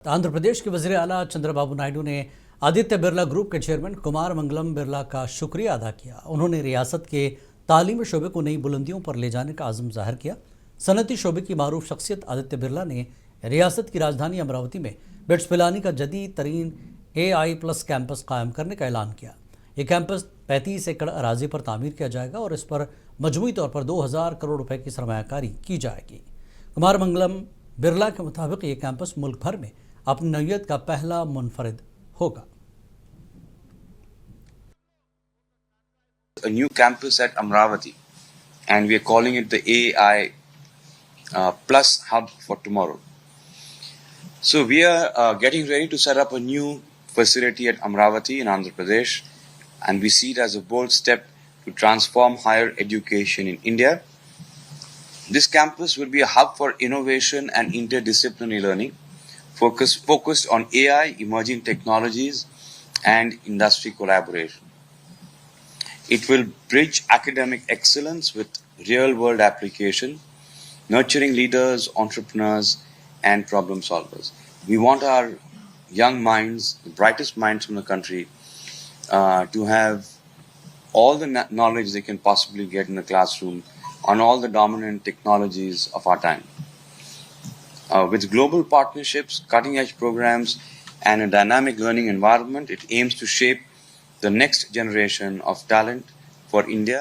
आंध्र प्रदेश के वज़ीर आला चंद्रबाबू नायडू ने आदित्य बिरला ग्रुप के चेयरमैन कुमार मंगलम बिरला का शुक्रिया अदा किया। उन्होंने रियासत के तालीमी शोबे को नई बुलंदियों पर ले जाने का आज़म जाहिर किया। सनती शोबे की मारूफ शख्सियत आदित्य बिरला ने रियासत की राजधानी अमरावती में बिट्स पिलानी का जदीद तरीन AI+ कैंपस कायम करने का ऐलान किया। ये कैंपस 35 एकड़ अराजी पर तामीर किया जाएगा और इस पर मजमूई तौर पर 2000 करोड़ रुपए की सरमायाकारी की जाएगी। कुमार मंगलम बिरला के मुताबिक ये कैंपस मुल्क भर में अपनी नौयत का पहला मुनफरिद होगा। A new campus at Amaravati, and we are calling it the AI plus hub for tomorrow. So we are getting ready to set up a new facility at Amaravati in Andhra Pradesh, and we see it as a bold step to transform higher education in India. This campus will be a hub for innovation and interdisciplinary learning, focused on AI, emerging technologies, and industry collaboration. It will bridge academic excellence with real-world application, nurturing leaders, entrepreneurs, and problem solvers. We want our young minds, the brightest minds from the country, to have all the knowledge they can possibly get in the classroom on all the dominant technologies of our time. With global partnerships, cutting-edge programs, and a dynamic learning environment, it aims to shape the next generation of talent for India.